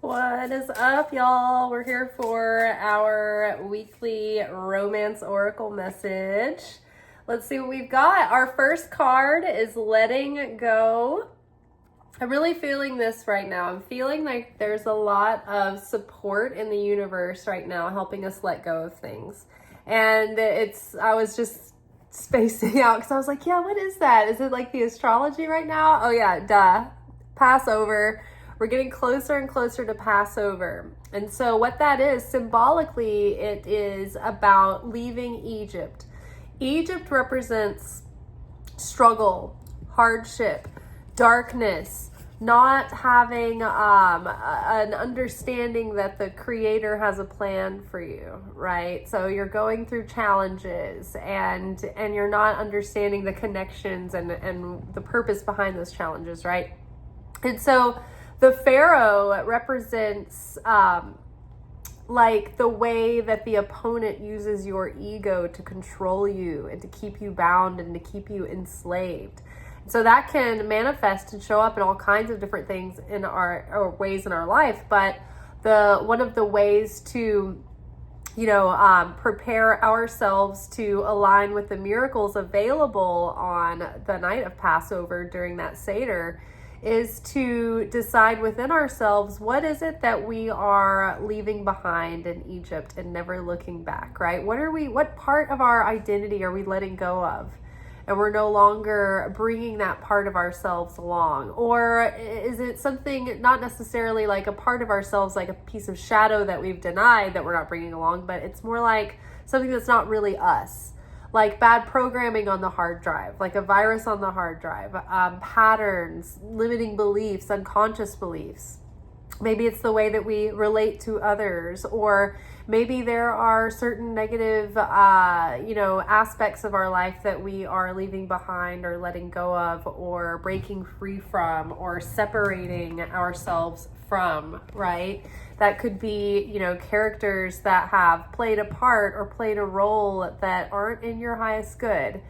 What is up, y'all? We're here for our weekly romance oracle message. Let's see what we've got. Our first card is letting go. I'm really feeling this right now. I'm feeling like there's a lot of support in the universe right now helping us let go of things. And I was just spacing out because I was like, yeah, what is that? Is it like the astrology right now? Oh yeah, duh. Passover. We're getting closer and closer to Passover. And so what that is, symbolically, it is about leaving Egypt. Egypt represents struggle, hardship, darkness, not having an understanding that the Creator has a plan for you, right? So you're going through challenges and you're not understanding the connections and the purpose behind those challenges, right? And so the Pharaoh represents like the way that the opponent uses your ego to control you and to keep you bound and to keep you enslaved. So that can manifest and show up in all kinds of different things in our ways in our life. But one of the ways to prepare ourselves to align with the miracles available on the night of Passover during that Seder is to decide within ourselves, what is it that we are leaving behind in Egypt and never looking back, right? What part of our identity are we letting go of? And we're no longer bringing that part of ourselves along? Or is it something not necessarily like a part of ourselves, like a piece of shadow that we've denied that we're not bringing along, but it's more like something that's not really us? Like bad programming on the hard drive, like a virus on the hard drive, patterns, limiting beliefs, unconscious beliefs. Maybe it's the way that we relate to others, or maybe there are certain negative, aspects of our life that we are leaving behind or letting go of or breaking free from or separating ourselves from, right? That could be, characters that have played a part or played a role that aren't in your highest good.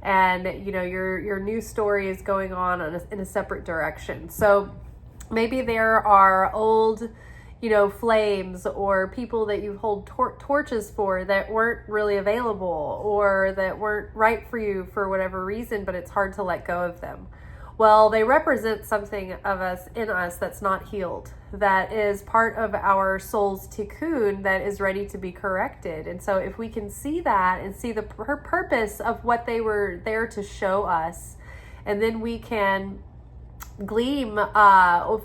And, your new story is going on in a separate direction. So maybe there are old, flames or people that you hold torches for that weren't really available or that weren't right for you for whatever reason, but it's hard to let go of them. Well, they represent something of us in us that's not healed, that is part of our soul's tikkun that is ready to be corrected. And so if we can see that and see the purpose of what they were there to show us, and then we can glean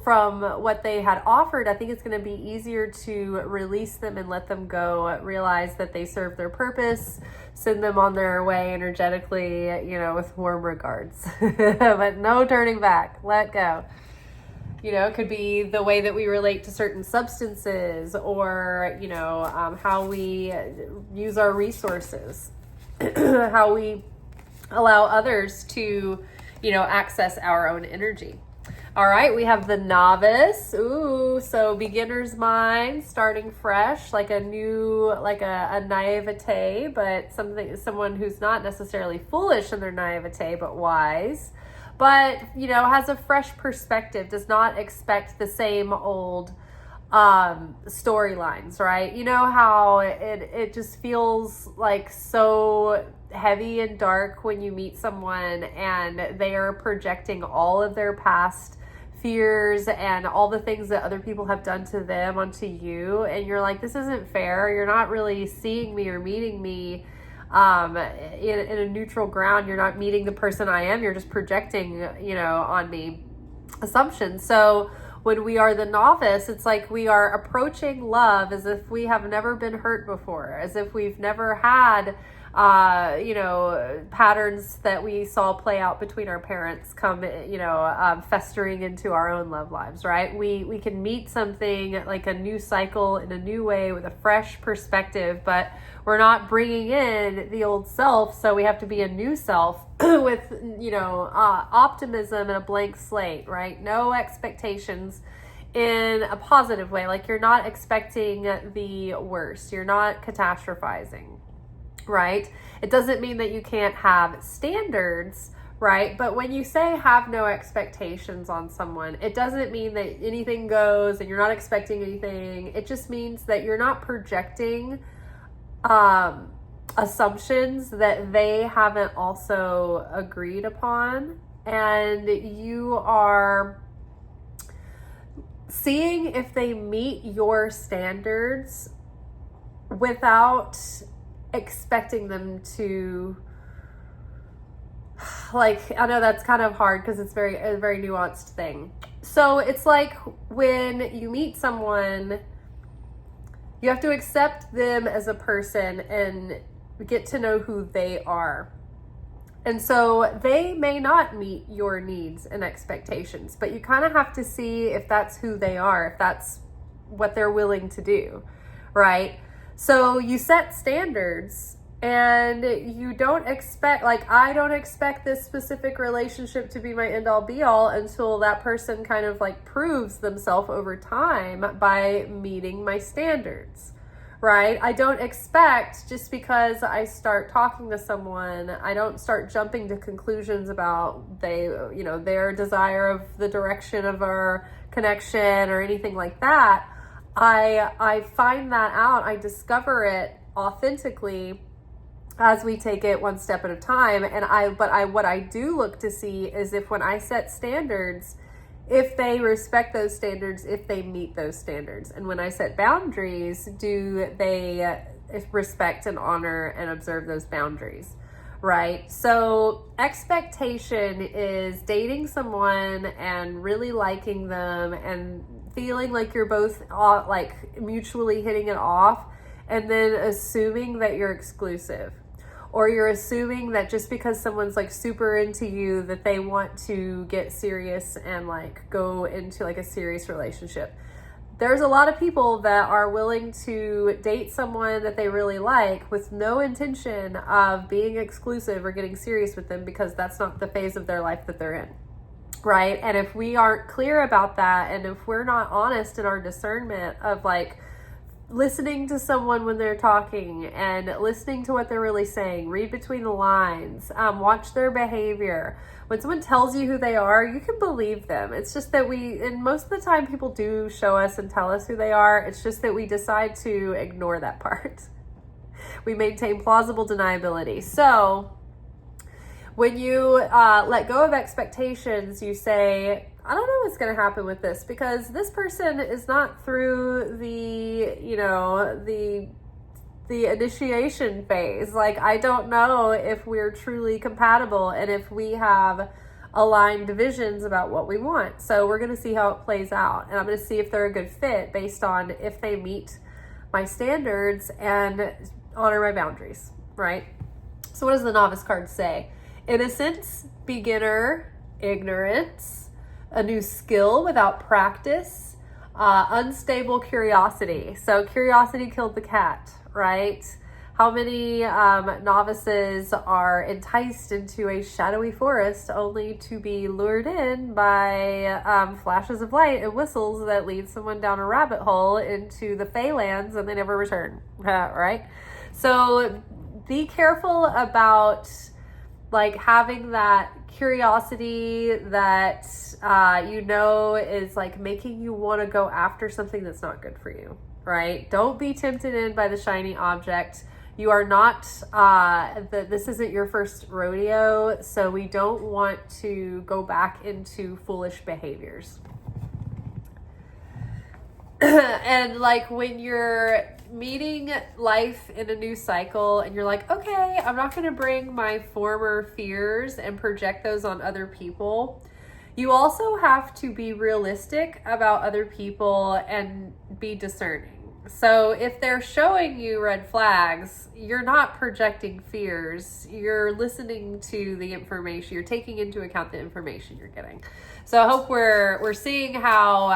from what they had offered, I think it's going to be easier to release them and let them go, realize that they serve their purpose, send them on their way energetically, with warm regards. But no turning back. Let go. It could be the way that we relate to certain substances or, how we use our resources, how we allow others to access our own energy. All right, we have the novice. Ooh, so beginner's mind, starting fresh, like a naivete, but someone who's not necessarily foolish in their naivete, but wise, but, has a fresh perspective, does not expect the same old storylines, right? You know how it just feels like so heavy and dark when you meet someone and they are projecting all of their past fears and all the things that other people have done to them onto you, and you're like, this isn't fair. You're not really seeing me or meeting me in a neutral ground. You're not meeting the person I am. You're just projecting on me assumptions. So when we are the novice, it's like we are approaching love as if we have never been hurt before, as if we've never had patterns that we saw play out between our parents come, festering into our own love lives, right? We can meet something like a new cycle in a new way with a fresh perspective, but we're not bringing in the old self. So we have to be a new self with, optimism and a blank slate, right? No expectations in a positive way. Like you're not expecting the worst. You're not catastrophizing. Right? It doesn't mean that you can't have standards right? But when you say have no expectations on someone, it doesn't mean that anything goes and you're not expecting anything. It just means that you're not projecting assumptions that they haven't also agreed upon, and you are seeing if they meet your standards without expecting them to, like, I know that's kind of hard because it's a very nuanced thing. So it's like when you meet someone, you have to accept them as a person and get to know who they are. And so they may not meet your needs and expectations, but you kind of have to see if that's who they are, if that's what they're willing to do, right? So you set standards, and you don't expect, like, I don't expect this specific relationship to be my end all be all until that person kind of like proves themselves over time by meeting my standards, right? I don't expect, just because I start talking to someone, I don't start jumping to conclusions about their desire of the direction of our connection or anything like that. I find that out, I discover it authentically as we take it one step at a time. And what I do look to see is if, when I set standards, if they respect those standards, if they meet those standards. And when I set boundaries, do they respect and honor and observe those boundaries, right? So expectation is dating someone and really liking them and feeling like you're both like mutually hitting it off, and then assuming that you're exclusive. Or you're assuming that just because someone's like super into you that they want to get serious and like go into like a serious relationship. There's a lot of people that are willing to date someone that they really like with no intention of being exclusive or getting serious with them, because that's not the phase of their life that they're in, right? And if we aren't clear about that, and if we're not honest in our discernment of like listening to someone when they're talking and listening to what they're really saying, read between the lines, watch their behavior. When someone tells you who they are, you can believe them. It's just that and most of the time people do show us and tell us who they are. It's just that we decide to ignore that part. We maintain plausible deniability. So when you let go of expectations, you say, I don't know what's going to happen with this, because this person is not through the initiation phase. Like, I don't know if we're truly compatible and if we have aligned visions about what we want. So we're going to see how it plays out. And I'm going to see if they're a good fit based on if they meet my standards and honor my boundaries, right? So what does the novice card say? Innocence, beginner, ignorance, a new skill without practice, unstable curiosity. So curiosity killed the cat, right? How many novices are enticed into a shadowy forest only to be lured in by flashes of light and whistles that lead someone down a rabbit hole into the Feylands and they never return, right? So be careful about like having that curiosity that is like making you want to go after something that's not good for you, right? Don't be tempted in by the shiny object. You are not, this isn't your first rodeo, so we don't want to go back into foolish behaviors. And like when you're meeting life in a new cycle and you're like, okay, I'm not going to bring my former fears and project those on other people. You also have to be realistic about other people and be discerning. So if they're showing you red flags, you're not projecting fears. You're listening to the information. You're taking into account the information you're getting. So I hope we're seeing how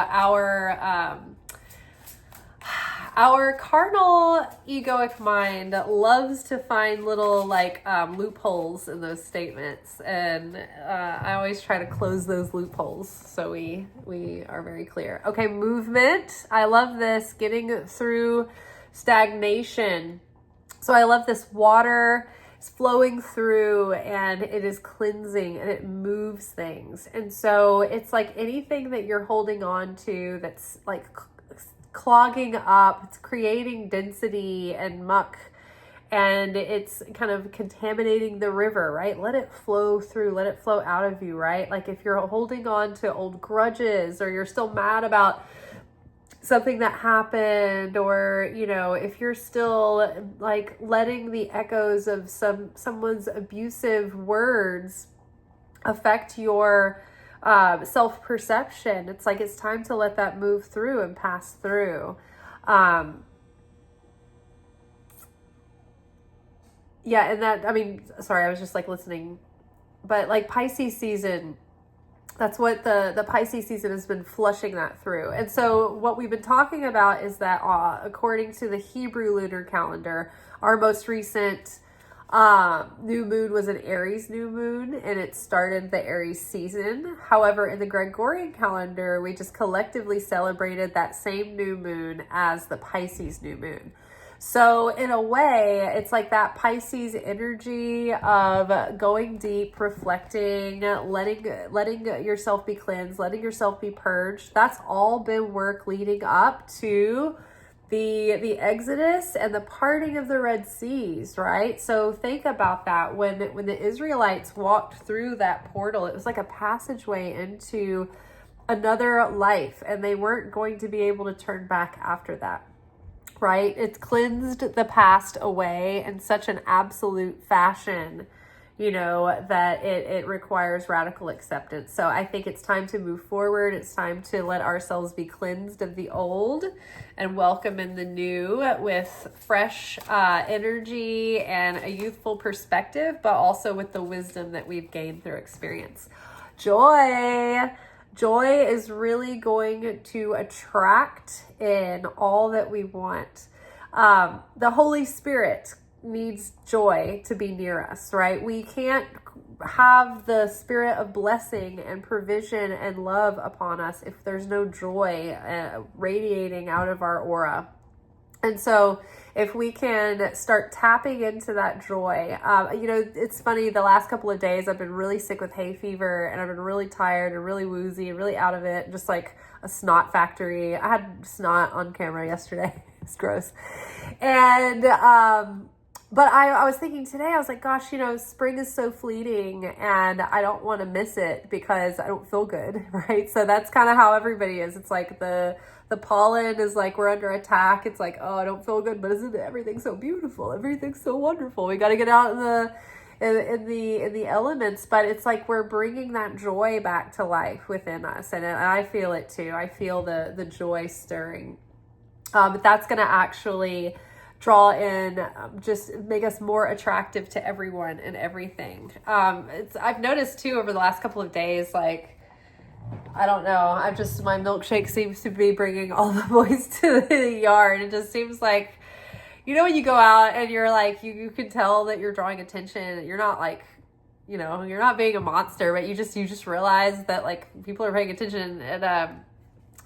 our carnal egoic mind loves to find little loopholes in those statements, and I always try to close those loopholes so we are very clear. Okay, movement. I love this, getting through stagnation. So I love this water. flowing through, and it is cleansing, and it moves things. And so it's like anything that you're holding on to that's like clogging up, it's creating density and muck, and it's kind of contaminating the river, right? Let it flow through, let it flow out of you, right? Like if you're holding on to old grudges, or you're still mad about something that happened, or, you know, if you're still like letting the echoes of someone's abusive words affect your self-perception, it's like it's time to let that move through and pass through. Yeah, and that, I mean, sorry, I was just like listening, but like Pisces season, that's what the Pisces season has been flushing that through. And so what we've been talking about is that according to the Hebrew lunar calendar, our most recent new moon was an Aries new moon, and it started the Aries season. However, in the Gregorian calendar, we just collectively celebrated that same new moon as the Pisces new moon. So in a way, it's like that Pisces energy of going deep, reflecting, letting yourself be cleansed, letting yourself be purged. That's all been work leading up to the Exodus and the parting of the Red Seas, right? So think about that. When the Israelites walked through that portal, it was like a passageway into another life, and they weren't going to be able to turn back after that. Right? It's cleansed the past away in such an absolute fashion, you know, that it requires radical acceptance. So I think it's time to move forward. It's time to let ourselves be cleansed of the old and welcome in the new with fresh energy and a youthful perspective, but also with the wisdom that we've gained through experience. Joy is really going to attract in all that we want. The Holy Spirit needs joy to be near us, right? We can't have the spirit of blessing and provision and love upon us if there's no joy radiating out of our aura. And so if we can start tapping into that joy, you know, it's funny, the last couple of days I've been really sick with hay fever, and I've been really tired and really woozy and really out of it, just like a snot factory. I had snot on camera yesterday. It's gross. And, but I was thinking today, I was like, gosh, you know, spring is so fleeting, and I don't want to miss it because I don't feel good, right? So that's kind of how everybody is. It's like the pollen is like, we're under attack. It's like, oh, I don't feel good, but isn't everything so beautiful? Everything's so wonderful. We got to get out in the elements, but it's like we're bringing that joy back to life within us, and I feel it too. I feel the joy stirring. But that's going to actually draw in, just make us more attractive to everyone and everything. I've noticed too over the last couple of days, like, I don't know, my milkshake seems to be bringing all the boys to the yard. It just seems like, you know, when you go out and you're like, you can tell that you're drawing attention. You're not like, you know, you're not being a monster, but you just realize that like people are paying attention. And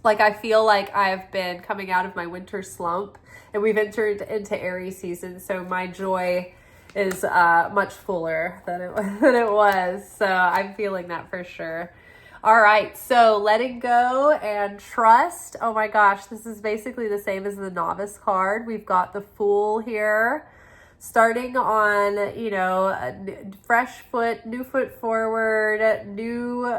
like I feel like I've been coming out of my winter slump, and we've entered into Aries season, so my joy is much fuller than it was. So I'm feeling that for sure. All right, so letting go and trust. Oh my gosh, this is basically the same as the novice card. We've got the Fool here, starting on, you know, a fresh foot, new foot forward, new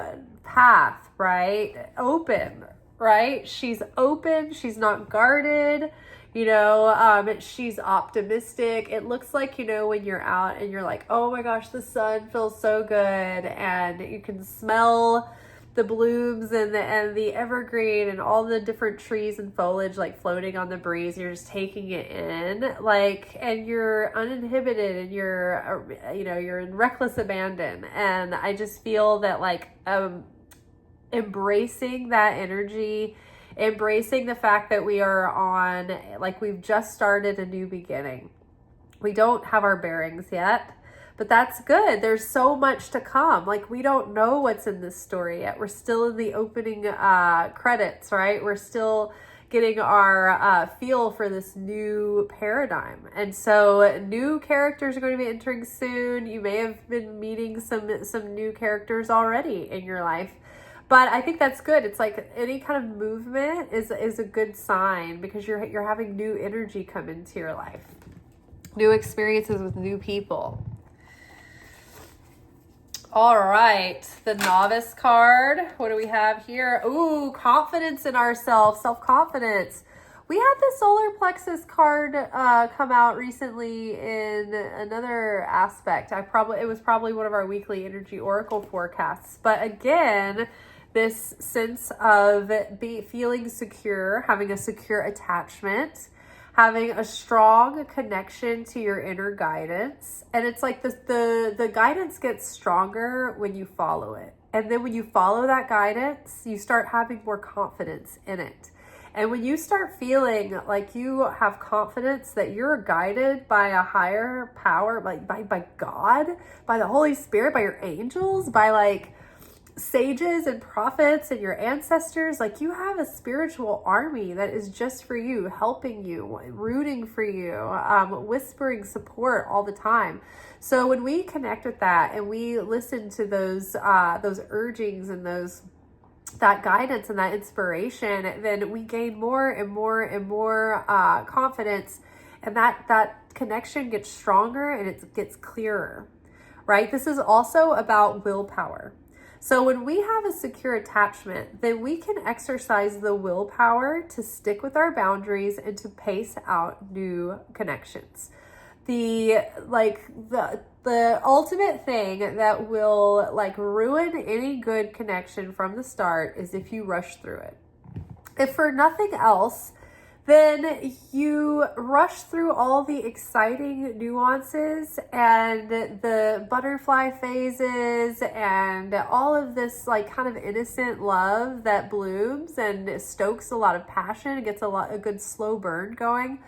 path, right? Open, right? She's open. She's not guarded. You know, she's optimistic. It looks like, you know, when you're out and you're like, oh my gosh, the sun feels so good, and you can smell the blooms and the evergreen and all the different trees and foliage like floating on the breeze. You're just taking it in, like, and you're uninhibited, and you're, you know, you're in reckless abandon. And I just feel that like embracing that energy, embracing the fact that we are on, like, we've just started a new beginning. We don't have our bearings yet, but that's good. There's so much to come. Like, we don't know what's in this story yet. We're still in the opening credits, right? We're still getting our feel for this new paradigm. And so new characters are going to be entering soon. You may have been meeting some new characters already in your life. But I think that's good. It's like any kind of movement is a good sign, because you're having new energy come into your life. New experiences with new people. All right, the novice card. What do we have here? Ooh, confidence in ourselves, self-confidence. We had the solar plexus card come out recently in another aspect. It was probably one of our weekly energy oracle forecasts. But again, this sense of feeling secure, having a secure attachment, having a strong connection to your inner guidance. And it's like the guidance gets stronger when you follow it. And then when you follow that guidance, you start having more confidence in it. And when you start feeling like you have confidence that you're guided by a higher power, like by God, by the Holy Spirit, by your angels, by like sages and prophets and your ancestors, like you have a spiritual army that is just for you, helping you, rooting for you, whispering support all the time. So when we connect with that and we listen to those urgings and that guidance and that inspiration, then we gain more and more and more confidence, and that connection gets stronger and it gets clearer, right? This is also about willpower. So when we have a secure attachment, then we can exercise the willpower to stick with our boundaries and to pace out new connections. The ultimate thing that will like ruin any good connection from the start is if you rush through it. If for nothing else, then you rush through all the exciting nuances and the butterfly phases and all of this like kind of innocent love that blooms and stokes a lot of passion, gets a good slow burn going.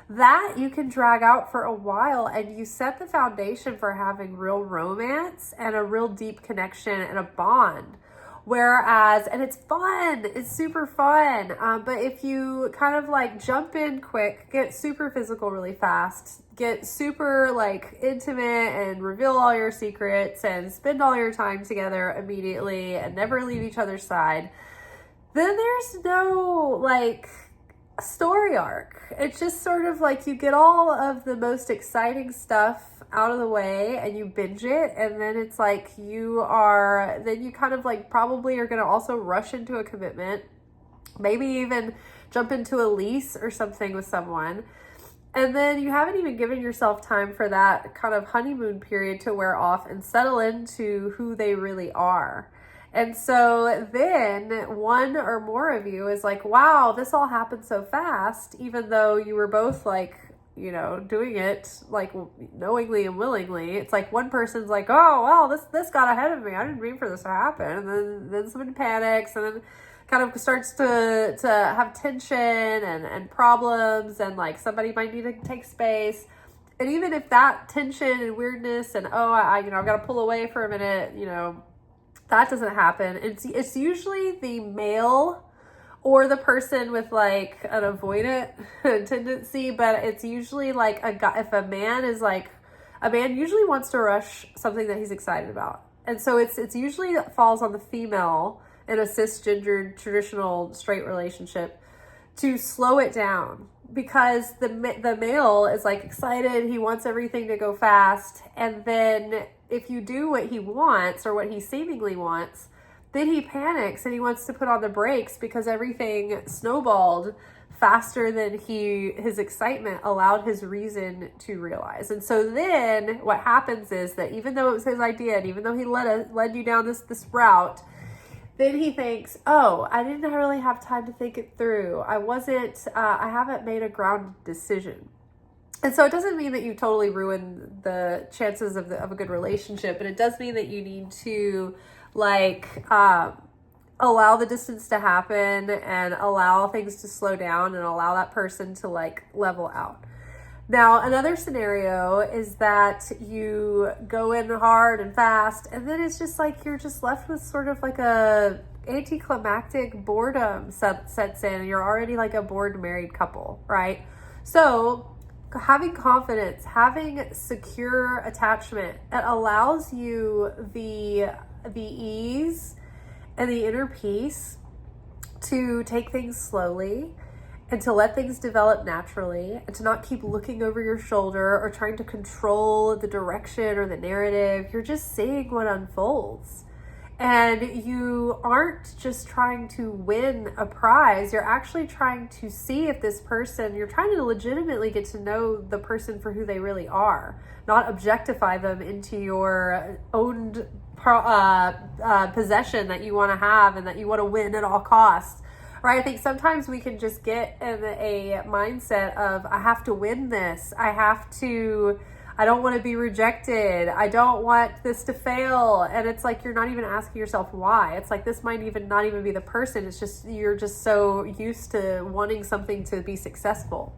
That you can drag out for a while, and you set the foundation for having real romance and a real deep connection and a bond. Whereas, and it's fun, it's super fun. But if you kind of like jump in quick, get super physical really fast, get super like intimate and reveal all your secrets and spend all your time together immediately and never leave each other's side, then there's no like story arc. It's just sort of like you get all of the most exciting stuff out of the way and you binge it, and then it's like then you kind of like probably are going to also rush into a commitment, maybe even jump into a lease or something with someone, and then you haven't even given yourself time for that kind of honeymoon period to wear off and settle into who they really are. And so then one or more of you is like, wow, this all happened so fast, even though you were both like, you know, doing it like knowingly and willingly. It's like one person's like, oh, well, this got ahead of me. I didn't mean for this to happen. And then somebody panics and then kind of starts to have tension and problems, and like somebody might need to take space. And even if that tension and weirdness and, I've got to pull away for a minute, you know, that doesn't happen. It's usually the male or the person with like an avoidant tendency, but it's usually like a guy. If a man usually wants to rush something that he's excited about. And so it's usually falls on the female in a cisgendered traditional straight relationship to slow it down, because the male is like excited. He wants everything to go fast. And then if you do what he wants or what he seemingly wants, then he panics and he wants to put on the brakes because everything snowballed faster than his excitement allowed his reason to realize. And so then what happens is that even though it was his idea and even though he led you down this route, then he thinks, oh, I didn't really have time to think it through. I haven't made a grounded decision. And so it doesn't mean that you totally ruin the chances of a good relationship, but it does mean that you need to allow the distance to happen and allow things to slow down and allow that person to like level out. Now, another scenario is that you go in hard and fast, and then it's just like you're just left with sort of like anticlimactic boredom sets in, and you're already like a bored married couple, right? So having confidence, having secure attachment, it allows you the ease and the inner peace to take things slowly and to let things develop naturally, and to not keep looking over your shoulder or trying to control the direction or the narrative. You're just seeing what unfolds. And you aren't just trying to win a prize. You're actually trying to see if this person, you're trying to legitimately get to know the person for who they really are, not objectify them into your owned possession that you want to have and that you want to win at all costs. Right? I think sometimes we can just get in a mindset of, I have to win this. I don't want to be rejected. I don't want this to fail. And it's like, you're not even asking yourself why. It's like, this might not even be the person. It's just, you're just so used to wanting something to be successful.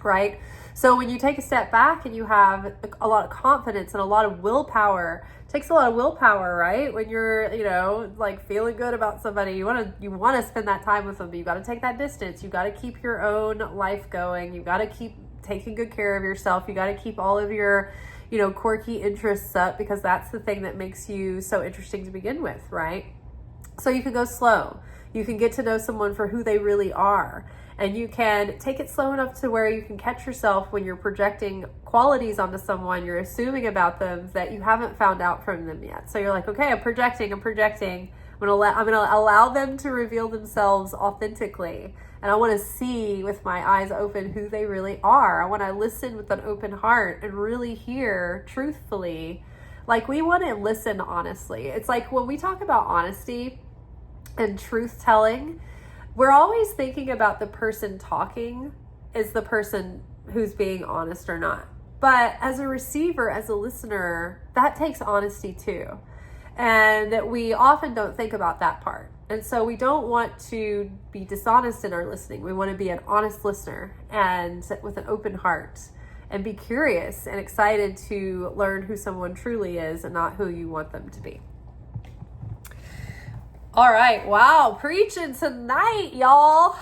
Right? So when you take a step back and you have a lot of confidence and a lot of willpower, it takes a lot of willpower, right? When you're, like feeling good about somebody, you want to spend that time with them, but you got to take that distance. You got to keep your own life going. You got to keep taking good care of yourself. You got to keep all of your, quirky interests up, because that's the thing that makes you so interesting to begin with, right? So you can go slow. You can get to know someone for who they really are. And you can take it slow enough to where you can catch yourself when you're projecting qualities onto someone, you're assuming about them that you haven't found out from them yet. So you're like, okay, I'm projecting. I'm gonna allow them to reveal themselves authentically. And I want to see with my eyes open who they really are. I want to listen with an open heart and really hear truthfully. Like, we want to listen honestly. It's like when we talk about honesty and truth telling, we're always thinking about the person talking is the person who's being honest or not. But as a receiver, as a listener, that takes honesty too. And we often don't think about that part. And so we don't want to be dishonest in our listening. We want to be an honest listener and with an open heart, and be curious and excited to learn who someone truly is and not who you want them to be. All right. Wow. Preaching tonight, y'all.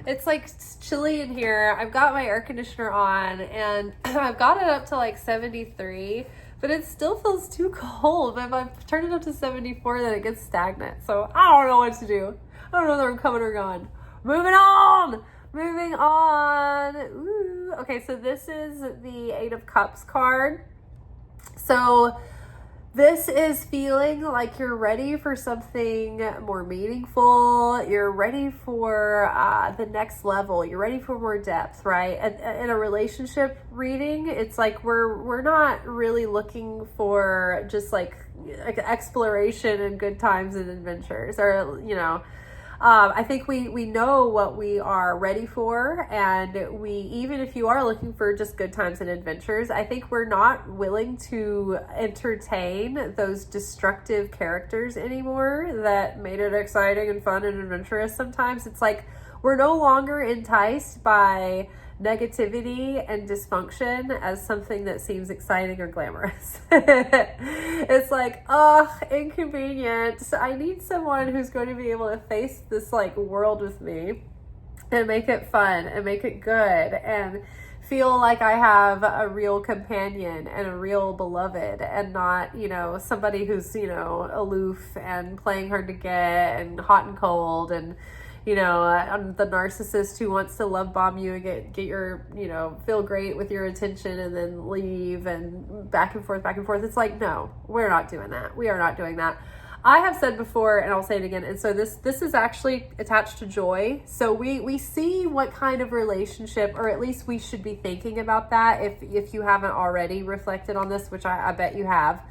It's like chilly in here. I've got my air conditioner on and I've got it up to like 73, but it still feels too cold. If I've turned it up to 74, then it gets stagnant. So I don't know what to do. I don't know whether I'm coming or gone. Moving on. Ooh. Okay. So this is the 8 of Cups card. So this is feeling like you're ready for something more meaningful. You're ready for the next level. You're ready for more depth, right? In a relationship reading, it's like we're not really looking for just like exploration and good times and adventures, or I think we know what we are ready for, and even if you are looking for just good times and adventures, I think we're not willing to entertain those destructive characters anymore that made it exciting and fun and adventurous. Sometimes it's like we're no longer enticed by negativity and dysfunction as something that seems exciting or glamorous. It's like, inconvenient. I need someone who's going to be able to face this like world with me and make it fun and make it good and feel like I have a real companion and a real beloved, and not, somebody who's, aloof and playing hard to get and hot and cold, and the narcissist who wants to love bomb you and get your, feel great with your attention and then leave, and back and forth. It's like, no, we're not doing that. We are not doing that. I have said before, and I'll say it again. And so this is actually attached to joy. So we see what kind of relationship, or at least we should be thinking about that. If you haven't already reflected on this, which I bet you have,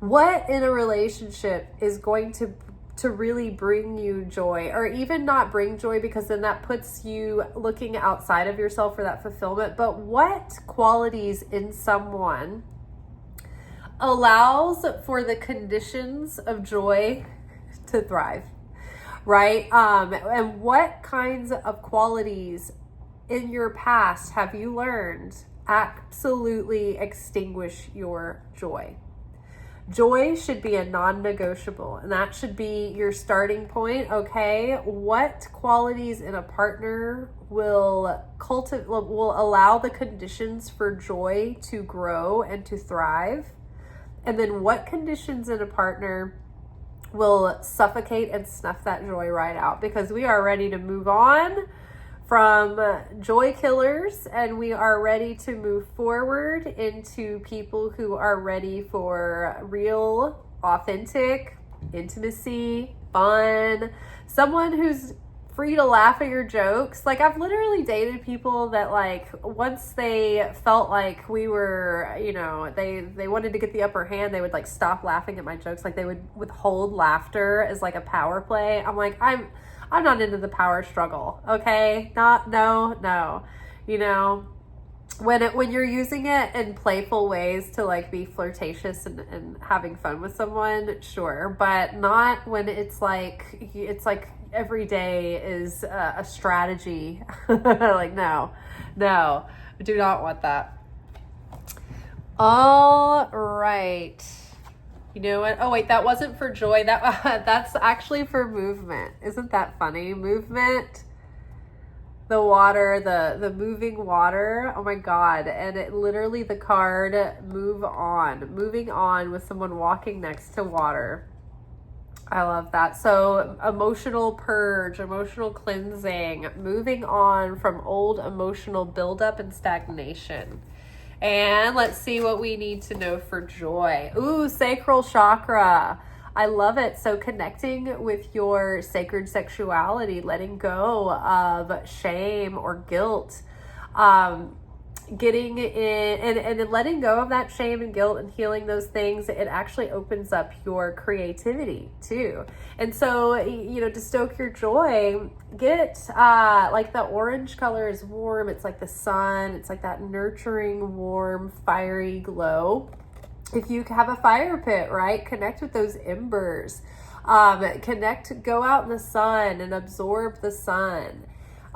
what in a relationship is going to really bring you joy, or even not bring joy, because then that puts you looking outside of yourself for that fulfillment. But what qualities in someone allows for the conditions of joy to thrive, right? And what kinds of qualities in your past have you learned absolutely extinguish your joy? Joy should be a non-negotiable, and that should be your starting point. Okay, what qualities in a partner will allow the conditions for joy to grow and to thrive? And then what conditions in a partner will suffocate and snuff that joy right out? Because we are ready to move on from joy killers, and we are ready to move forward into people who are ready for real, authentic intimacy, fun, someone who's free to laugh at your jokes. Like, I've literally dated people that, like, once they felt like we were, you know, they wanted to get the upper hand, they would like stop laughing at my jokes. Like, they would withhold laughter as like a power play. I'm like, I'm not into the power struggle. Okay. No. You know, when you're using it in playful ways to like be flirtatious and having fun with someone, sure, but not when it's like every day is a strategy. Like, no, I do not want that. All right. You know what? Oh wait, that wasn't for joy. That's actually for movement. Isn't that funny? Movement, the water, the moving water. Oh my God. And it literally, the card, moving on with someone walking next to water. I love that. So emotional purge, emotional cleansing, moving on from old emotional buildup and stagnation. And let's see what we need to know for joy. Ooh, sacral chakra. I love it. So connecting with your sacred sexuality, letting go of shame or guilt, getting in and then letting go of that shame and guilt and healing those things, it actually opens up your creativity too. And so, you know, to stoke your joy, get like the orange color is warm. It's like the sun. It's like that nurturing, warm, fiery glow. If you have a fire pit, right, connect with those embers. Go out in the sun and absorb the sun.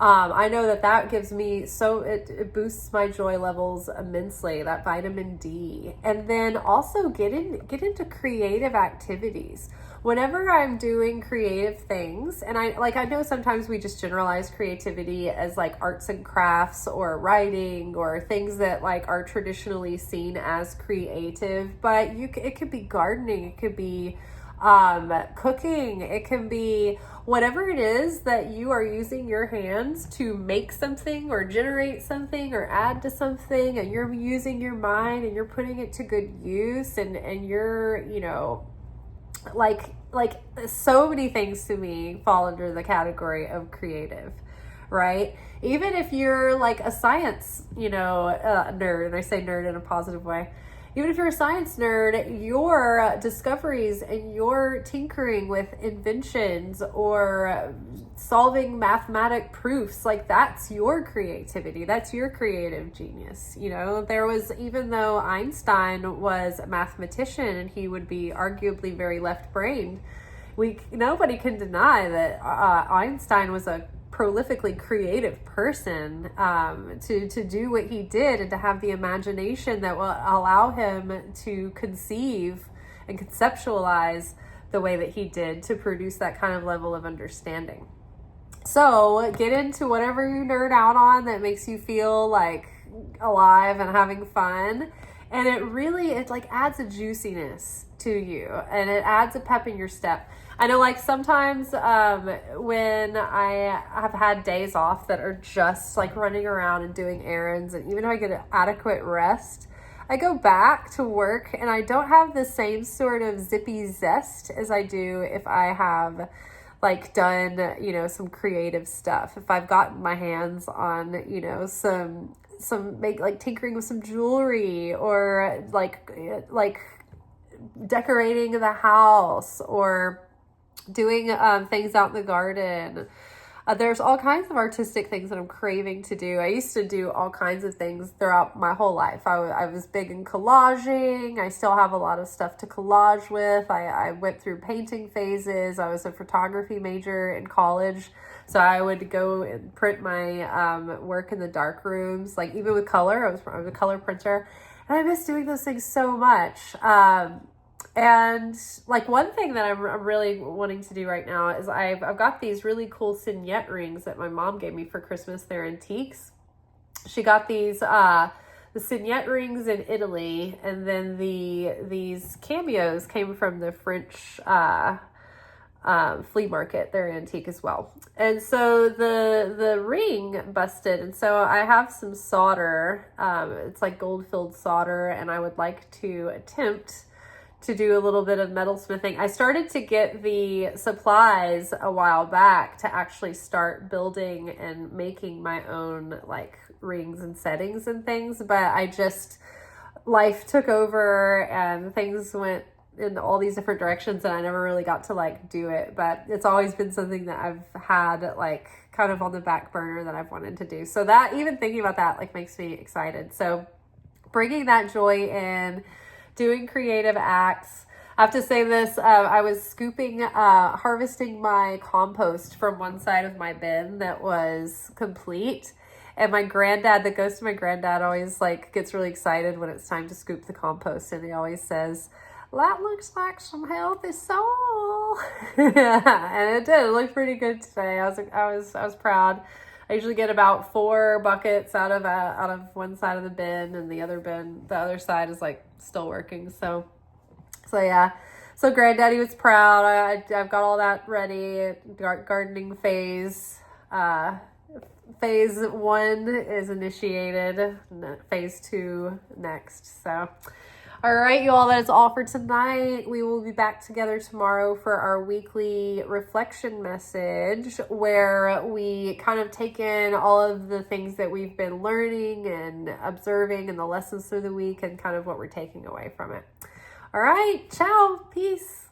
I know that gives me, it boosts my joy levels immensely, that vitamin D. And then also get into creative activities. Whenever I'm doing creative things, and I know sometimes we just generalize creativity as like arts and crafts or writing or things that like are traditionally seen as creative, but it could be gardening, it could be cooking, it can be whatever it is that you are using your hands to make something or generate something or add to something, and you're using your mind and you're putting it to good use, and you're, you know, like so many things to me fall under the category of creative, right? Even if you're like a science, you know, nerd, and I say nerd in a positive way. Even if you're a science nerd, your discoveries and your tinkering with inventions or solving mathematic proofs, like that's your creativity. That's your creative genius. You know, even though Einstein was a mathematician and he would be arguably very left-brained, nobody can deny that Einstein was a prolifically creative person, to do what he did and to have the imagination that will allow him to conceive and conceptualize the way that he did to produce that kind of level of understanding. So get into whatever you nerd out on that makes you feel like alive and having fun. And it like adds a juiciness to you, and it adds a pep in your step. I know, like sometimes when I have had days off that are just like running around and doing errands, and even if I get adequate rest, I go back to work and I don't have the same sort of zippy zest as I do if I have like done, you know, some creative stuff. If I've gotten my hands on, you know, some tinkering with some jewelry, or like decorating the house, or doing things out in the garden. There's all kinds of artistic things that I'm craving to do. I used to do all kinds of things throughout my whole life. I was big in collaging. I still have a lot of stuff to collage with. I went through painting phases. I was a photography major in college, so I would go and print my work in the dark rooms. Like even with color, I was a color printer, and I miss doing those things so much. And like one thing that I'm really wanting to do right now is I've got these really cool signet rings that my mom gave me for Christmas. They're antiques. She got these the signet rings in Italy, and then these cameos came from the French flea market. They're antique as well. And so the ring busted, and so I have some solder. It's like gold filled solder, and I would like to attempt to do a little bit of metal smithing. I started to get the supplies a while back to actually start building and making my own like rings and settings and things, but life took over and things went in all these different directions, and I never really got to like do it. But it's always been something that I've had like kind of on the back burner that I've wanted to do. So that, even thinking about that, like makes me excited. So bringing that joy in, doing creative acts. I have to say this, I was harvesting my compost from one side of my bin that was complete. And my granddad, the ghost of my granddad, always like gets really excited when it's time to scoop the compost. And he always says, "That looks like some healthy soil." And it did. It looked pretty good today. I was proud. I usually get about 4 buckets out of one side of the bin, and the other side is like still working. So yeah. So Granddaddy was proud. I've got all that ready. Gardening phase. Phase 1 is initiated. Phase 2 next. So. All right, you all, that is all for tonight. We will be back together tomorrow for our weekly reflection message, where we kind of take in all of the things that we've been learning and observing and the lessons through the week and kind of what we're taking away from it. All right, ciao, peace.